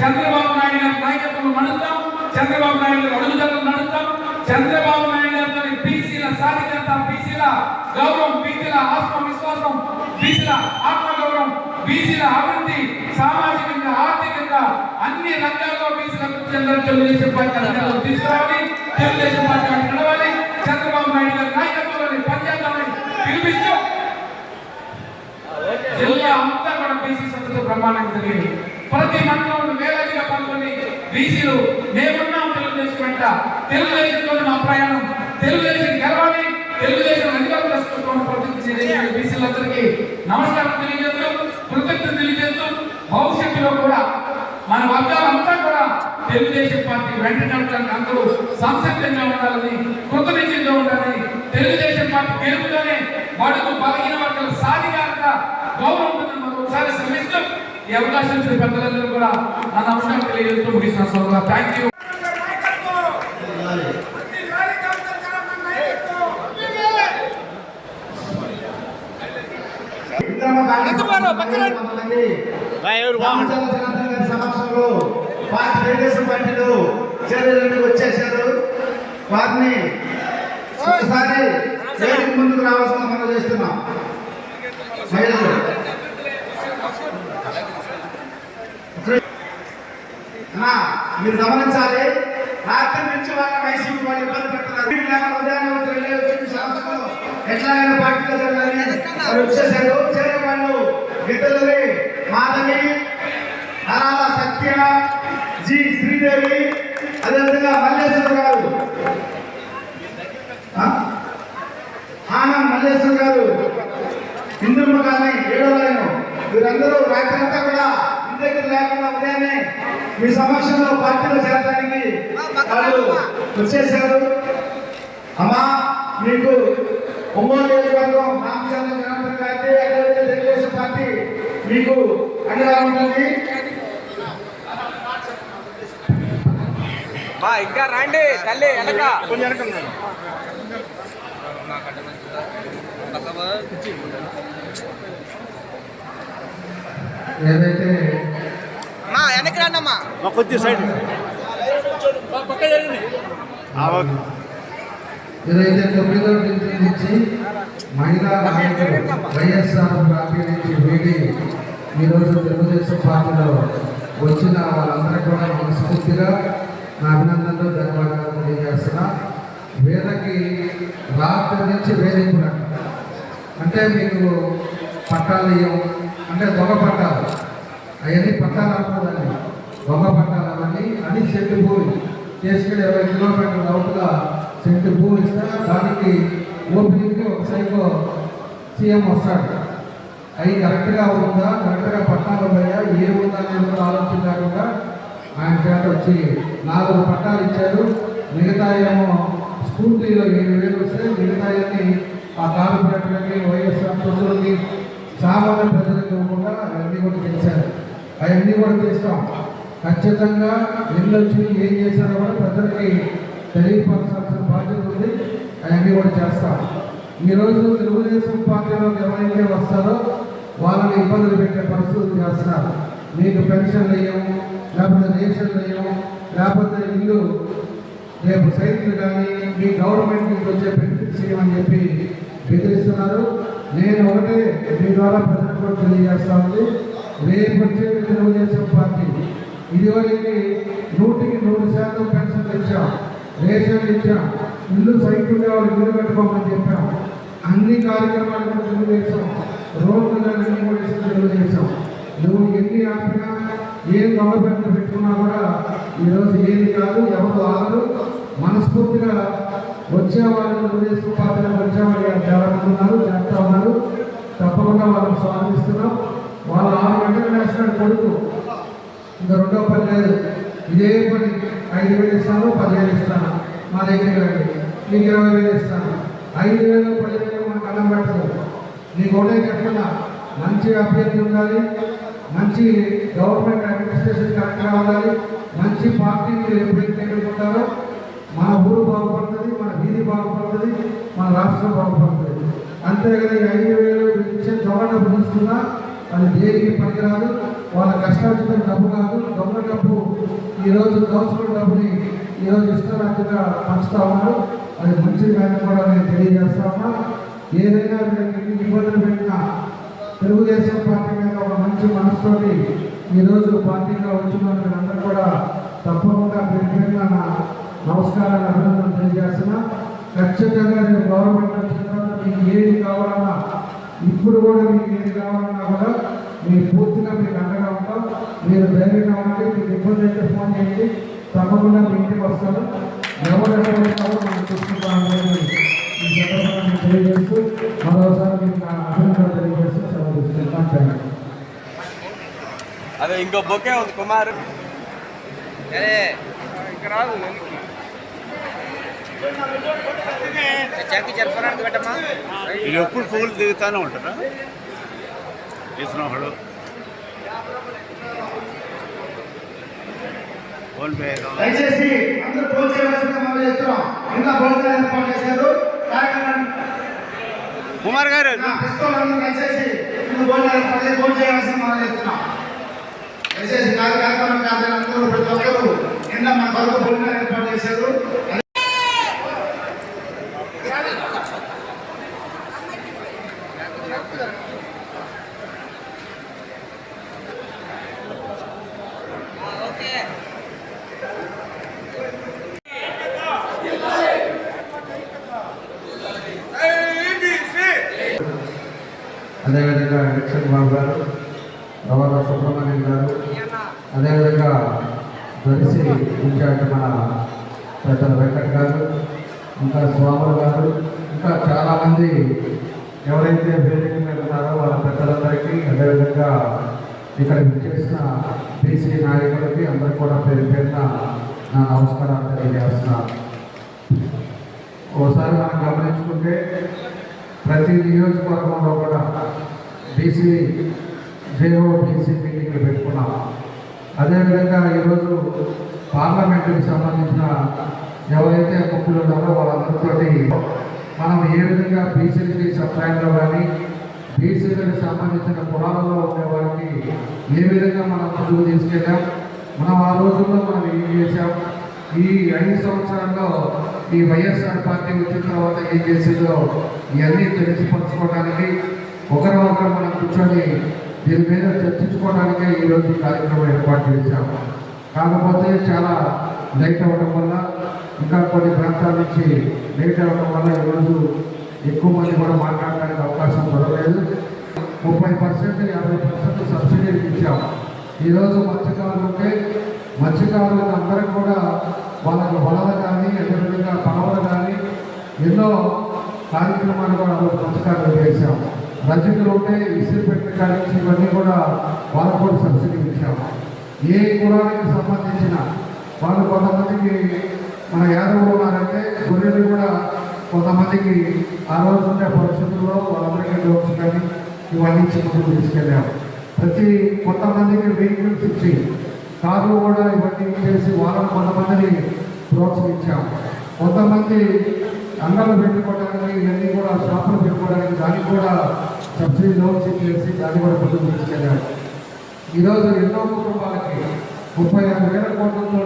చంద్రబాబు నాయుడు గారి నాయకత్వంలో నడుస్తాం, చంద్రబాబు నాయుడు గారి అడుగుదలను నడుస్తాం, చంద్రబాబు నాయుడు గారితో బీసీల సాధికారత, బీసీల గౌరవం, బీసీల ఆత్మవిశ్వాసం, బీసీల ఆత్మగౌరవం, బీసీల అభివృద్ధి, సామాజికంగా, ఆర్థికంగా అన్ని రంగాల్లో బీసీలకు తెలుగుదేశం పార్టీ తీసుకురావాలి, తెలుగుదేశం పార్టీ నడవాలి, చంద్రబాబు నాయుడు గారి నాయకత్వంలోని పనిచేద్దామని పిలిపిస్తూ జిల్లా అంతా కూడా బీసీ సదస్సు బ్రహ్మాండంగా జరిగింది. ప్రతి మండలంలో వేలాదిగా పాల్గొని బీసీలు మేమున్నాం తెలుగుదేశం వెంట తెలుగుదేశంతో మా ప్రయాణం, తెలుగుదేశం గెలవాలి, తెలుగుదేశం అధికారం తీసుకుంటామని ప్రతిజ్ఞ బీసీలందరికీ నమస్కారం తెలియజేస్తూ, కృతజ్ఞతలు తెలియజేస్తూ, భవిష్యత్తులో కూడా మన వర్గాలంతా కూడా తెలుగుదేశం పార్టీ వెంట నడపడానికి అందరూ సంసిద్ధంగా ఉండాలని, కృతజ్ఞతగా ఉండాలని, తెలుగుదేశం పార్టీ గెలుపుతోనే వాడుకు బలహీన వర్గాల సాధికారత గౌరవం ఉంటుందని మరొకసారి శ్రమిస్తూ ఈ అవకాశం ఇచ్చిన పెద్దలందరూ కూడా నా నమస్కారం తెలియజేస్తూ ముగిస్తున్నాను. Thank you. సమక్షంలో తెలుగుదేశం పార్టీలో చేరేందుకు వచ్చేసారు. వారిని ఒకసారి వేదిక ముందుకు రావాల్సిన మనం చేస్తున్నాం. మహిళలు మీరు గమనించాలి, రాత్రి నుంచి వాళ్ళ వైసీపీ వాళ్ళు ఇబ్బంది పెడుతున్నారు. ఉదయాన్నే ఎట్లాగైనా పార్టీలో జరగాలని వారు వచ్చేసారు. చేరే వాళ్ళు గిద్దలూరి మాధవి, నారాల సత్య, జి శ్రీదేవి, అదేవిధంగా మల్లేశ్వర గారు, ఆనంద్ మల్లేశ్వర గారు, ఇంద్రమ్మ కానీ 7వ లైన్, వీరందరూ రాత్రి అంతా కూడా ఇంటి దగ్గర లేకుండా ఉదయాన్నే మీ సమక్షంలో పార్టీలో చేరడానికి వాళ్ళు వచ్చేసారు. అమ్మా, మీకు ఒంగోలు నియోజకవర్గం రామచంద్ర జనార్దన్ గారి అదేవిధంగా తెలుగుదేశం పార్టీ మీకు అండగా ఉంటుంది. ఇంకా రండి తల్లి వెనక కొంచెం ఏదైతే వెనక్కి రండమ్మా, కొద్ది సైడ్ ఏదైతే 9వ డివిజన్ నుంచి మహిళా నాయకులు వైఎస్ఆర్ పార్టీ నుంచి వీడి ఈరోజు తెలుగుదేశం పార్టీలో వచ్చిన వాళ్ళందరికీ కూడా మనస్ఫూర్తిగా నా అభినందనలు ధన్యవాదాలు తెలియజేస్తున్నా. వేదకి రాత్రి నుంచి వేధింపులు అంటే మీకు పట్టాలు ఇవ్వం అంటే దొంగ పట్టాలు, అవన్నీ పట్టాలు అనుకోదండి, దొంగ పట్టాలు అవన్నీ అని సెంటు భూమి చేసుకుని 20 కిలోమీటర్ల లోపల సెంటు భూమి ఇస్తే దానికి ఓపెనింగ్కి ఒక సైకో సీఎం వస్తాడు. అవి కరెక్ట్గా ఉందా, కరెక్ట్గా పట్టాలు ఉన్నాయా, ఏముందా అనేది ఆలోచన లేకుండా ఆయన చేత వచ్చి 4 పట్టాలు ఇచ్చారు. మిగతా ఏమో స్కూటీలో 7,000 వస్తే మిగతాయన్నీ ఆ కార్పొరేటర్లకి, వైఎస్ఆర్ ప్రజలకి, సామాన్య ప్రజలకు ఇవ్వకుండా అవన్నీ కూడా చేశారు. అవన్నీ కూడా చేస్తాం. ఖచ్చితంగా వెళ్ళొచ్చి ఏం చేశారో కూడా ప్రజలకి తెలియపరచాల్సిన బాధ్యత ఉంది. అవన్నీ కూడా చేస్తాం. ఈరోజు తెలుగుదేశం పార్టీలోకి ఎవరైతే వస్తారో వాళ్ళని ఇబ్బందులు పెట్టే పరిస్థితులు చేస్తున్నారు. మీకు పెన్షన్లు వేయము, లేకపోతే రేషన్లు వేయము, లేకపోతే ఇల్లు రేపు సైట్లు కానీ మీ గవర్నమెంట్ నుంచి వచ్చే బెనిఫిట్స్ చేయమని చెప్పి బెదిరిస్తున్నారు. నేను ఒకటే మీ ద్వారా ప్రజలకు కూడా తెలియజేస్తా ఉంది, రేపు వచ్చే తెలుగుదేశం పార్టీ ఇదివరకు 100% పెన్షన్లు ఇచ్చాం, రేషన్లు ఇచ్చాం, ఇల్లు సైట్ ఉండే వాళ్ళు ఇల్లు కట్టుకోమని చెప్పాం. అన్ని కార్యక్రమాలు కూడా తెలుగుదేశం, రోడ్లు అన్నీ కూడా తెలుగుదేశం. నువ్వు ఎన్ని ఆపినా ఏం గవర్నమెంట్ పెట్టుకున్నా కూడా ఈరోజు ఏది కాదు, ఎవరు ఆగరు. మనస్ఫూర్తిగా వచ్చేవాళ్ళు తెలుగుదేశం పార్టీలో వచ్చేవాళ్ళు చాలా మంది ఉన్నారు, చేస్తా ఉన్నారు. తప్పకుండా వాళ్ళని స్వాగతిస్తున్నాం. వాళ్ళు 6 గంటలు వేస్తున్నాడు కొడుకు, ఇంకా రెండో పని లేదు. ఇదే పని 5,000 ఇస్తాను, 10,000 ఇస్తాను, మా దగ్గర రండి, నీకు 20,000 ఇస్తాను. 5,000 10,000 మనకు అన్నం పెట్టదు. నీకు ఒకటే చెప్తున్నా, మంచి అభ్యర్థి ఉండాలి, మంచి గవర్నమెంట్ అడ్మినిస్ట్రేషన్ కరెక్ట్గా ఉండాలి, మంచి పార్టీ మీరు ఎప్పుడైతే ఎన్నుకుంటారో మన ఊరు బాగుపడుతుంది, మన వీధి బాగుపడుతుంది, మన రాష్ట్రం బాగుపడుతుంది. అంతేగాని 5,000 ఇచ్చే దొంగ డబ్బు తీసుకున్నా అది దేనికి పనికిరాదు. వాళ్ళ కష్టార్జితం డబ్బు కాదు, దొంగ డబ్బు. ఈరోజు దోచుకున్న డబ్బుని ఈరోజు ఇష్టరాజ్యంగా పంచుతా ఉన్నారు. అది మంచిది కానీ కూడా నేను తెలియజేస్తా ఉన్నా. ఏదైనా ఇబ్బందులు పెట్టినా తెలుగుదేశం పార్టీ మీద ఒక మంచి మనసుతోటి ఈరోజు పార్టీగా వచ్చిన అందరూ కూడా తప్పకుండా పేరుగా నా నమస్కారాలు, అభినందనలు తెలియజేస్తున్నా. ఖచ్చితంగా నేను గవర్నమెంట్ వచ్చిన తర్వాత మీకు ఏది కావాలన్నా, ఇప్పుడు కూడా మీకు ఏది కావాలన్నా కూడా మీరు పూర్తిగా మీకు అండగా ఉంటాం. మీరు ధైర్యంగా ఉంటే మీకు ఇబ్బంది అయితే ఫోన్ చేయండి, తప్పకుండా మీ ఇంటికి వస్తాను. ఎవరెవరు ఉన్నారో మనం చూసుకుంటామని ఈ సందర్భంగా తెలియజేస్తూ మరోసారి మీకు నా అభినందనలు తెలియజేస్తూ సెలవు తీసుకుంటున్నాను. అదే ఇంకో బొకే ఉంది కుమార్. ఇది ఎప్పుడు పువ్వులు దిగుతానే ఉంటారా తీసుకున్నవాడు ఫోన్పే దయచేసి అందరూ భోజనం చేయవలసిందిగా మనం చేస్తున్నాం. ఇంకా భోజనం ఏర్పాటు చేశారు కుమార్ గారు దయచేసి ఇంకా భోజనం ఏర్పాటు చేసి భోజనం చేయవలసిందిగా మనం చేస్తున్నాం. దయచేసి కార్యక్రమం కాదని అందరూ ప్రతి ఒక్కరు నిన్న మన కొరకు భోజనం ఏర్పాటు చేశారు. అదేవిధంగా ఎలక్షన్ బాబు గారు, రవాణా సుబ్రహ్మణ్యం గారు, అదేవిధంగా దర్శి ఇన్ఛార్జ్ మన పెద్దల వెంకట్ గారు, ఇంకా స్వాములు గారు, ఇంకా చాలామంది ఎవరైతే వేదిక మీద ఉన్నారో వాళ్ళ పెద్దలందరికీ, అదేవిధంగా ఇక్కడ విచ్చేసిన బీసీ నాయకులకి అందరికీ కూడా పేరు పేరున నా నమస్కారాలు తెలియజేస్తున్నాను. ఓసారి మనం గమనించుకుంటే ప్రతి నియోజకవర్గంలో కూడా బీసీ మీటింగ్లు పెట్టుకున్నాం. అదేవిధంగా ఈరోజు పార్లమెంటుకి సంబంధించిన ఎవరైతే ముఖ్యులు ఉన్నారో వాళ్ళందరితో మనం ఏ విధంగా బీసీలకి సప్లైలో కానీ బీసీలకు సంబంధించిన కులాలలో ఉండే వారికి ఏ విధంగా మనం ముందుకు తీసుకెళ్ళాం, మనం ఆ రోజుల్లో మనం ఏం చేశాం, ఈ 5 సంవత్సరాల్లో ఈ వైఎస్ఆర్ పార్టీ వచ్చిన తర్వాత ఏం చేసిందో ఇవన్నీ తెలిసిపరచుకోవడానికి ఒకరికొకరు మనం కూర్చొని దీని మీద చర్చించుకోవడానికే ఈరోజు కార్యక్రమం ఏర్పాటు చేశాము. కాకపోతే చాలా లేట్ అవ్వడం వల్ల, ఇంకా కొన్ని ప్రాంతాల నుంచి లేట్ అవ్వడం వల్ల ఈరోజు ఎక్కువ మంది కూడా మాట్లాడడానికి అవకాశం దొరకలేదు. 30%, 50% సబ్సిడీలు ఇచ్చాము. ఈరోజు మత్స్యకారులు ఉంటే మత్స్యకారులకు అందరికీ కూడా వాళ్ళకి వలలు కానీ, అదేవిధంగా పడవలు కానీ ఎన్నో కార్యక్రమాలు కూడా మత్స్యకారులు చేశాము. రజకులు ఉంటే ఇసురు పెట్టిన కానీ ఇవన్నీ కూడా వాళ్ళకు కూడా సబ్సిడీ ఇచ్చాము. ఏ కులానికి సంబంధించిన వాళ్ళు కొంతమందికి మన యాదవులు ఉన్నారంటే గొర్రెలు కూడా కొంతమందికి ఆ రోజు ఉండే పరిస్థితుల్లో వాళ్ళందరికీ డోర్స్ కానీ ఇవన్నీ ముందుకు తీసుకెళ్ళాము. కొంతమందికి వెహికల్స్ ఇచ్చి కార్లు కూడా ఇవన్నీ చేసి వాళ్ళని కొంతమందిని ప్రోత్సహించాము. కొంతమంది అంగళ్ళు పెట్టుకోవడానికి ఇవన్నీ కూడా షాపులు పెట్టుకోవడానికి దానికి కూడా సబ్సిడీ లోన్స్ ఇచ్చేసి దాన్ని కూడా ముందుకు తీసుకెళ్ళాము. ఈరోజు ఎన్నో కుటుంబాలకి 35,000 కోట్లతో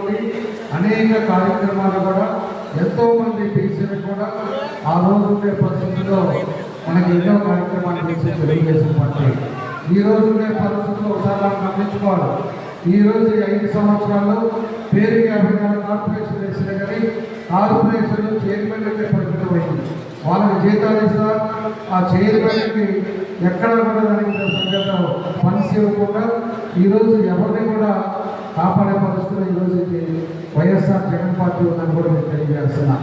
అనేక కార్యక్రమాలు కూడా ఎంతోమంది బీసీలకు కూడా ఆ రోజు ఉండే పరిస్థితుల్లో మనకి ఎన్నో కార్యక్రమాలు చేసి తెలుగుదేశం పార్టీ ఈ రోజు ఉండే పరిస్థితుల్లో ఒకసారి మనం గమనించుకోవాలి. ఈరోజు 5 సంవత్సరాల్లో పేరుకి 54 కార్పొరేషన్ వేసిన కానీ కార్పొరేషన్లు చైర్మన్ అయితే పరిస్థితి అయింది. వాళ్ళకి జీతాలు ఇస్తారు, ఆ చైర్మన్కి ఎక్కడ కూడా దానికి సంగతి ఫండ్స్ ఇవ్వకుండా ఈరోజు ఎవరిని కూడా కాపాడే పరిస్థితులు ఈరోజు వైఎస్ఆర్ జగన్ పార్టీ ఉందని కూడా నేను తెలియజేస్తున్నా.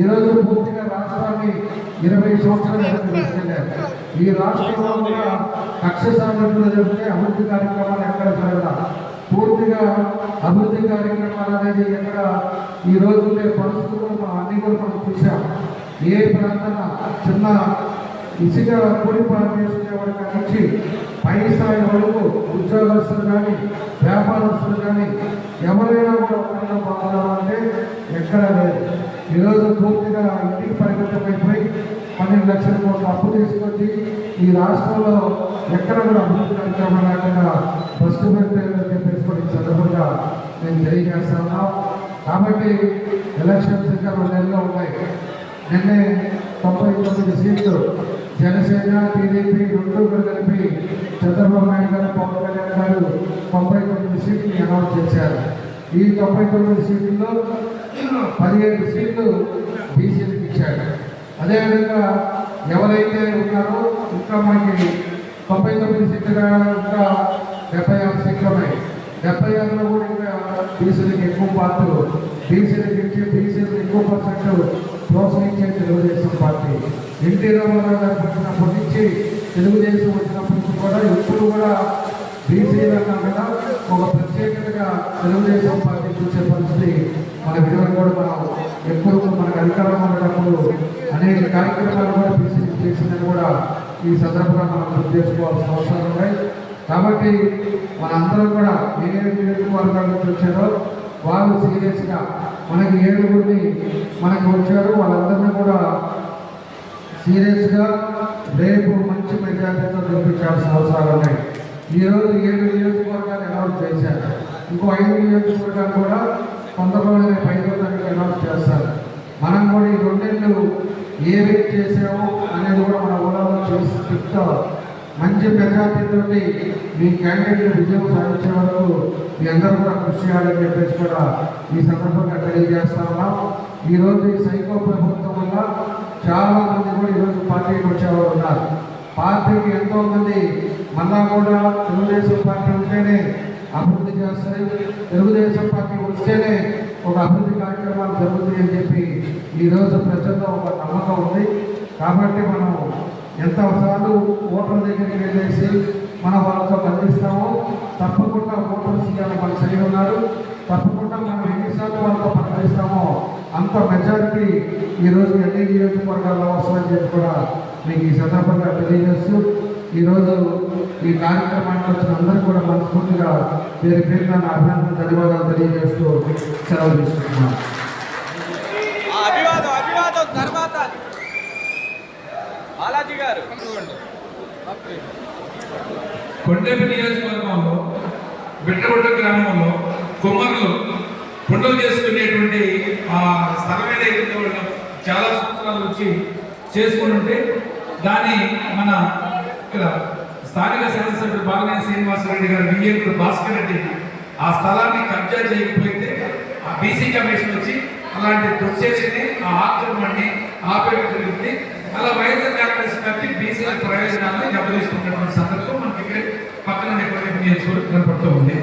ఈరోజు పూర్తిగా రాష్ట్రాన్ని 20 సంవత్సరాలు తీసుకెళ్ళారు. ఈ రాష్ట్రంలో కూడా కక్ష సామర్థ్యంలో జరిగితే అభివృద్ధి కార్యక్రమాలు ఎక్కడ జరగాలి, పూర్తిగా అభివృద్ధి కార్యక్రమాలు అనేది ఎక్కడ ఈ రోజు ఉండే పరిస్థితులు మనం అన్ని కూడా మనం చూసాం. ఏ ప్రాంతాన చిన్న ఇసుక కూలి పని చేసుకునే వారికి నుంచి పై స్థాయి వరకు ఉద్యోగస్తులు కానీ వ్యాపారస్తులు కానీ ఎవరైనా కూడా ఒకరిలో బాగున్నారంటే ఎక్కడా లేదు. ఈరోజు పూర్తిగా ఇంటికి పరిమితమైపోయి 12 లక్షల కోట్ల అప్పు తీసుకొచ్చి ఈ రాష్ట్రంలో ఎక్కడ కూడా అభివృద్ధి కార్యక్రమం లేకుండా ఫస్ట్ పెడతాయని చెప్పేసి కూడా సందర్భంగా నేను తెలియజేస్తాను. కాబట్టి ఎలక్షన్స్ ఇంకా 2 నెలల్లో ఉన్నాయి. నిన్నే 99 సీట్లు జనసేన టీడీపీ రెండు కలిపి చంద్రబాబు నాయుడు గారు, పవన్ కళ్యాణ్ గారు 99 సీట్ని అనౌన్స్ చేశారు. ఈ 99 సీట్లలో 17 సీట్లు బీసీలకు ఇచ్చారు. అదేవిధంగా ఎవరైతే ఉన్నారో ఇంకా మనకి 99 సీట్లుగా ఇంకా 76 సీట్లు ఉన్నాయి. 76లో కూడా ఇంకా బీసీలకు ఎక్కువ పాత్రలు బీసీలకు ఇచ్చి బీసీలకు ఎక్కువ పర్సెంట్ ప్రోత్సహించే తెలుగుదేశం పార్టీ. ఎన్టీ రామారావు గారు పుట్టినప్పటి నుంచి తెలుగుదేశం వచ్చినప్పటి నుంచి కూడా ఎప్పుడు కూడా బీసీలన్నా కూడా ఒక ప్రత్యేకతగా తెలుగుదేశం పార్టీ చూసే పరిస్థితి మన విలువ కూడా మనం ఎప్పుడు మనకు అధికారం ఉండేటప్పుడు అనేక కార్యక్రమాలు కూడా బీసీ చేసిందని కూడా ఈ సందర్భంగా మనం గుర్తు చేసుకోవాల్సిన అవసరం ఉన్నాయి. కాబట్టి మనందరం కూడా ఏ నియోజకవర్గాల నుంచి వచ్చారో వాళ్ళు సీరియస్గా మనకి 7 మనకు వచ్చారు, వాళ్ళందరినీ కూడా సీరియస్గా రేపు మంచి మెజార్టీతో గెలిపించాల్సిన అవసరాలు ఉన్నాయి. ఈరోజు 7 నియోజకవర్గాలు అనౌన్స్ చేశారు. ఇంకో 5 నియోజకవర్గాలు కూడా తొందరలోనే రేపు 5వ తారీఖు అనౌన్స్ చేస్తారు. మనం కూడా ఈ 2 నెలలు ఏమేమి చేసామో అనేది కూడా మన ఊళ్ళలో చేసి చెప్తా మంచి మెజార్టీతో మీ క్యాండిడేట్ విజయం సాధించే వరకు మీ అందరూ కూడా కృషి చేయాలని చెప్పేసి కూడా ఈ సందర్భంగా తెలియజేస్తా ఉన్నాం. ఈరోజు ఈ సైకో ప్రభుత్వం వల్ల చాలా మంది కూడా ఈరోజు పార్టీకి వచ్చేవారు ఉన్నారు. పార్టీకి ఎంతోమంది మళ్ళా కూడా తెలుగుదేశం పార్టీ ఉంటేనే అభివృద్ధి చేస్తుంది, తెలుగుదేశం పార్టీ వస్తేనే ఒక అభివృద్ధి కార్యక్రమాలు జరుగుతాయి అని చెప్పి ఈరోజు ప్రజల్లో ఒక నమ్మకం ఉంది. కాబట్టి మనం ఎంతసార్లు ఓటర్ల దగ్గరికి వెళ్ళేసి మన వాళ్ళతో బంధిస్తామో తప్పకుండా ఓటర్లు సీఎం మన సరి ఉన్నారు, తప్పకుండా మనం ఎన్నిసార్లు వాళ్ళతో పనిచేస్తామో అంత మెజారిటీ ఈరోజు ఎన్ని నియోజకవర్గాల్లో వస్తుందని చెప్పి కూడా మీకు ఈ సందర్భంగా తెలియజేస్తూ ఈరోజు ఈ కార్యక్రమానికి వచ్చిన అందరూ కూడా మనస్ఫూర్తిగా పేరున నా అభినందన ధన్యవాదాలు తెలియజేస్తూ సెలవు తీసుకుంటున్నాను. అభివాదం తర్వాత బాలాజీ గారు. కొండేపి నియోజకవర్గంలో బిట్టగుడ్డ గ్రామంలో కుమ్మరులు పుండలు చేసుకునేటువంటి ఆ స్థలం ఏదైతే వాళ్ళు చాలా సంవత్సరాల నుంచి చేసుకుని ఉంటే దాన్ని మన ఇక్కడ స్థానిక శాసనసభ్యుడు బాలినేని శ్రీనివాసరెడ్డి గారు విజయకుడు భాస్కర్ రెడ్డి ఆ స్థలాన్ని కబ్జా చేయకపోతే ఆ బీసీ కమిషన్ వచ్చి అలాంటి దుశ్చర్యని ఆ ఆక్రమణని ఆపేయడం జరిగింది. అలా వైఎస్ఆర్ కాంగ్రెస్ పార్టీ బీసీల ప్రయోజనాలను దెబ్బతీస్తున్నటువంటి సందర్భం మనకి పక్కన నియోజకవర్గం కనపడుతూ ఉంది.